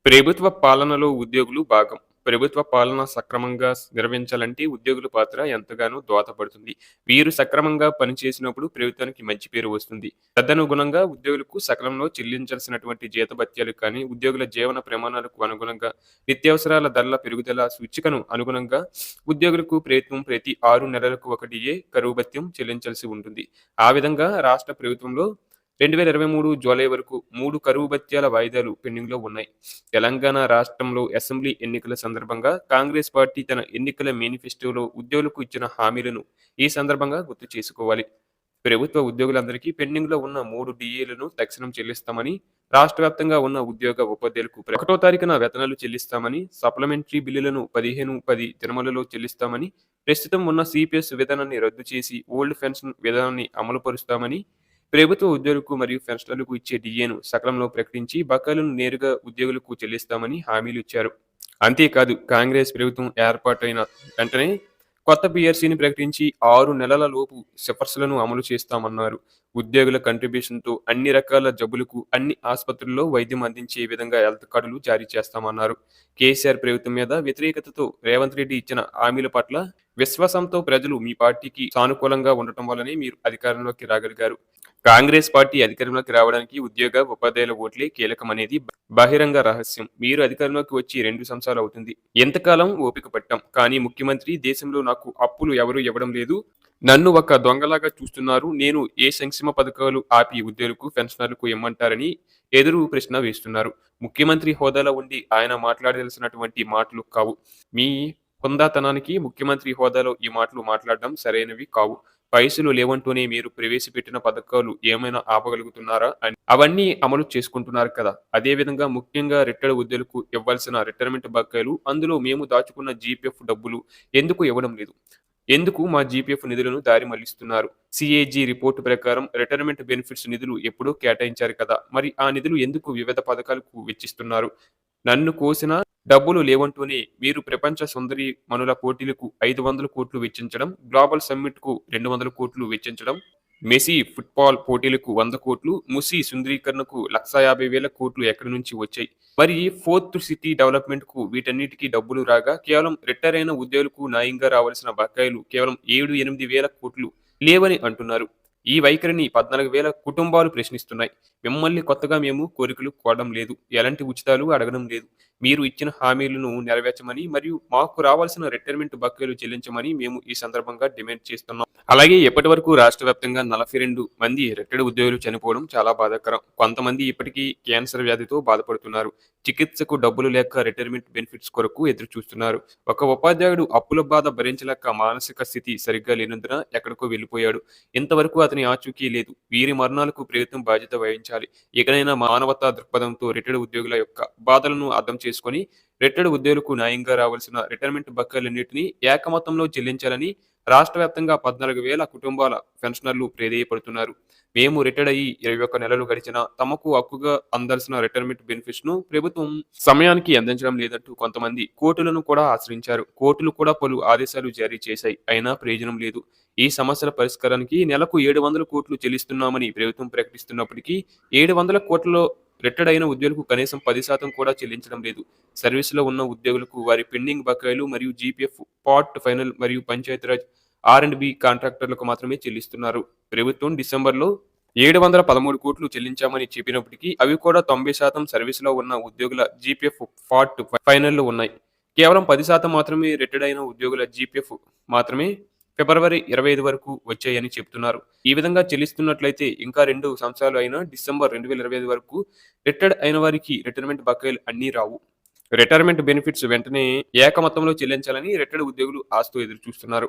ప్రభుత్వ పాలనలో ఉద్యోగులు భాగం. ప్రభుత్వ పాలన సక్రమంగా నిర్వహించాలంటే ఉద్యోగుల పాత్ర ఎంతగానో దోహదపడుతుంది. వీరు సక్రమంగా పనిచేసినప్పుడు ప్రభుత్వానికి మంచి పేరు వస్తుంది. తదనుగుణంగా ఉద్యోగులకు సకాలంలో చెల్లించాల్సినటువంటి జీతభత్యాలు కానీ, ఉద్యోగుల జీవన ప్రమాణాలకు అనుగుణంగా, నిత్యావసరాల ధరల పెరుగుదల సూచికను అనుగుణంగా ఉద్యోగులకు ప్రభుత్వం ప్రతి 6 నెలలకు ఒక డిఏ కరువు భత్యం చెల్లించాల్సి ఉంటుంది. ఆ విధంగా రాష్ట్ర ప్రభుత్వంలో 2023 జూలై వరకు 3 కరువు భత్యాల వాయిదాలు పెండింగ్‌లో ఉన్నాయి. తెలంగాణ రాష్ట్రంలో అసెంబ్లీ ఎన్నికల సందర్భంగా కాంగ్రెస్ పార్టీ తన ఎన్నికల మేనిఫెస్టోలో ఉద్యోగులకు ఇచ్చిన హామీలను ఈ సందర్భంగా గుర్తు చేసుకోవాలి. ప్రభుత్వ ఉద్యోగులందరికీ పెండింగ్‌లో ఉన్న 3 డీఏలను తక్షణం చెల్లిస్తామని, రాష్ట్ర వ్యాప్తంగా ఉన్న ఉద్యోగ ఉపాధ్యాయులకు 1వ తారీఖున వేతనాలు చెల్లిస్తామని, సప్లిమెంటరీ బిల్లులను 15/10 దినములలో చెల్లిస్తామని, ప్రస్తుతం ఉన్న సిపిఎస్ విధానాన్ని రద్దు చేసి ఓల్డ్ పెన్షన్ విధానాన్ని అమలు పరుస్తామని, ప్రభుత్వ ఉద్యోగులకు మరియు పెన్షనర్లకు ఇచ్చే డిఏను సకాలంలో ప్రకటించి బకాయిలను నేరుగా ఉద్యోగులకు చెల్లిస్తామని హామీలు ఇచ్చారు. అంతేకాదు కాంగ్రెస్ ప్రభుత్వం ఏర్పాటైన వెంటనే కొత్త పిఆర్సీని ప్రకటించి 6 నెలల లోపు సిఫార్సులను అమలు చేస్తామన్నారు. ఉద్యోగుల కంట్రిబ్యూషన్‌తో అన్ని రకాల జబ్బులకు అన్ని ఆసుపత్రుల్లో వైద్యం అందించే విధంగా హెల్త్ కార్డులు జారీ చేస్తామన్నారు. కేసీఆర్ ప్రభుత్వం మీద వ్యతిరేకతతో రేవంత్ రెడ్డి ఇచ్చిన హామీల పట్ల విశ్వాసంతో ప్రజలు మీ పార్టీకి సానుకూలంగా ఉండటం వల్లనే మీరు అధికారంలోకి రాగలిగారు. కాంగ్రెస్ పార్టీ అధికారంలోకి రావడానికి ఉద్యోగ, ఉపాధ్యాయుల ఓట్లే కీలకమనేది బహిరంగ రహస్యం. మీరు అధికారంలోకి వచ్చి 2 సంవత్సరాలు అవుతుంది. ఎంతకాలం ఓపిక పట్టాం. కానీ ముఖ్యమంత్రి దేశంలో నాకు అప్పులు ఎవరూ ఇవ్వడం లేదు. నన్ను ఒక దొంగలాగా చూస్తున్నారు. నేను ఏ సంక్షేమ పథకాలు ఆపి ఉద్యోగులకు, పెన్షనర్లకు ఇమ్మంటారని ఎదురు ప్రశ్న వేస్తున్నారు. ముఖ్యమంత్రి హోదాలో ఉండి ఆయన మాట్లాడాల్సినటువంటి మాటలు కావు. మీ హుందాతనానికి ముఖ్యమంత్రి హోదాలో ఈ మాటలు మాట్లాడడం సరైనవి కావు. పైసలు లేవంటూనే మీరు ప్రవేశపెట్టిన పథకాలు ఏమైనా ఆపగలుగుతున్నారా అని అవన్నీ అమలు చేసుకుంటున్నారు కదా. అదే విధంగా ముఖ్యంగా రిటైర్డ్ ఉద్యోగులకు ఇవ్వాల్సిన రిటైర్మెంట్ బకాయిలు, అందులో మేము దాచుకున్న జీపీఎఫ్ డబ్బులు ఎందుకు ఇవ్వడం లేదు? ఎందుకు మా జీపీఎఫ్ నిధులను దారి మళ్లిస్తున్నారు? సిఏజీ రిపోర్టు ప్రకారం రిటైర్మెంట్ బెనిఫిట్స్ నిధులు ఎప్పుడో కేటాయించారు కదా. మరి ఆ నిధులు ఎందుకు వివిధ పథకాలకు వెచ్చిస్తున్నారు? నన్ను కోసిన డబ్బులు లేవంటూనే మీరు ప్రపంచ సుందరి మనుల పోటీలకు 500 కోట్లు వెచ్చించడం, గ్లోబల్ సమ్మిట్‌కు 200 కోట్లు వెచ్చించడం, మెస్సీ ఫుట్బాల్ పోటీలకు 100 కోట్లు, ముసి సుందరీకరణకు 150,000 కోట్లు ఎక్కడి నుంచి వచ్చాయి? మరి ఫోర్త్ సిటీ డెవలప్‌మెంట్‌కు వీటన్నిటికీ డబ్బులు రాగా కేవలం రిటైర్ అయిన ఉద్యోగులకు న్యాయంగా రావాల్సిన బకాయిలు కేవలం 7-8,000 కోట్లు లేవని అంటున్నారు. ఈ వైఖరిని 14,000 కుటుంబాలు ప్రశ్నిస్తున్నాయి. మిమ్మల్ని కొత్తగా మేము కోరికలు కోరడం లేదు. ఎలాంటి ఉచితాలు అడగడం లేదు. మీరు ఇచ్చిన హామీలను నెరవేర్చమని మరియు మాకు రావాల్సిన రిటైర్మెంట్ బకాయిలు చెల్లించమని మేము ఈ సందర్భంగా డిమాండ్ చేస్తున్నాం. అలాగే ఇప్పటివరకు రాష్ట్ర వ్యాప్తంగా 42 మంది రిటైర్డ్ ఉద్యోగులు చనిపోవడం చాలా బాధాకరం. కొంతమంది ఇప్పటికీ క్యాన్సర్ వ్యాధితో బాధపడుతున్నారు. చికిత్సకు డబ్బులు లేక రిటైర్మెంట్ బెనిఫిట్స్ కొరకు ఎదురు చూస్తున్నారు. ఒక ఉపాధ్యాయుడు అప్పుల బాధ భరించలేక మానసిక స్థితి సరిగ్గా లేనందున ఎక్కడికో వెళ్లిపోయాడు. ఇంతవరకు అతని ఆచూకీ లేదు. వీరి మరణాలకు ప్రభుత్వం బాధ్యత వహించాలి. ఇకనైనా మానవతా దృక్పథంతో రిటైర్డ్ ఉద్యోగుల యొక్క బాధలను అర్థం చేసుకొని రిటైర్డ్ ఉద్యోగులకు న్యాయంగా రావాల్సిన రిటైర్మెంట్ బకాయిలన్నింటినీ ఏకమొత్తంలో చెల్లించాలని రాష్ట్ర వ్యాప్తంగా 14,000 కుటుంబాల పెన్షనర్లు ప్రాధేయపడుతున్నారు. మేము రిటైర్డ్ అయ్యి 21 నెలలు గడిచినా తమకు హక్కుగా అందాల్సిన రిటైర్మెంట్ బెనిఫిట్స్ ను ప్రభుత్వం సమయానికి అందించడం లేదంటూ కొంతమంది కోర్టులను కూడా ఆశ్రయించారు. కోర్టులు కూడా పలు ఆదేశాలు జారీ చేశాయి. అయినా ప్రయోజనం లేదు. ఈ సమస్యల పరిష్కారానికి నెలకు 700 కోట్లు చెల్లిస్తున్నామని ప్రభుత్వం ప్రకటిస్తున్నప్పటికీ 700 కోట్లలో రిటైర్డ్ అయిన ఉద్యోగులకు కనీసం 10% కూడా చెల్లించడం లేదు. సర్వీసులో ఉన్న ఉద్యోగులకు వారి పెండింగ్ బకాయిలు మరియు జీపీఎఫ్, పార్ట్ ఫైనల్ మరియు పంచాయతీరాజ్ ఆర్&బి కాంట్రాక్టర్లకు మాత్రమే చెల్లిస్తున్నారు. ప్రభుత్వం డిసెంబర్‌లో 713 కోట్లు చెల్లించామని చెప్పినప్పటికీ అవి కూడా 90% సర్వీసులో ఉన్న ఉద్యోగుల జీపీఎఫ్, పార్ట్ ఫైనల్‌లో ఉన్నాయి. కేవలం 10% మాత్రమే రిటైర్డ్ అయిన ఉద్యోగుల జీపీఎఫ్ మాత్రమే ఫిబ్రవరి 25 వరకు వచ్చాయని చెప్తున్నారు. ఈ విధంగా చెల్లిస్తున్నట్లయితే ఇంకా 2 సంవత్సరాలు అయిన డిసెంబర్ 2025 వరకు రిటైర్డ్ అయిన వారికి రిటైర్మెంట్ బకాయిలు అన్నీ రావు. రిటైర్మెంట్ బెనిఫిట్స్ వెంటనే ఏక మొత్తంలో చెల్లించాలని రిటైర్డ్ ఉద్యోగులు ఆశతో ఎదురు చూస్తున్నారు.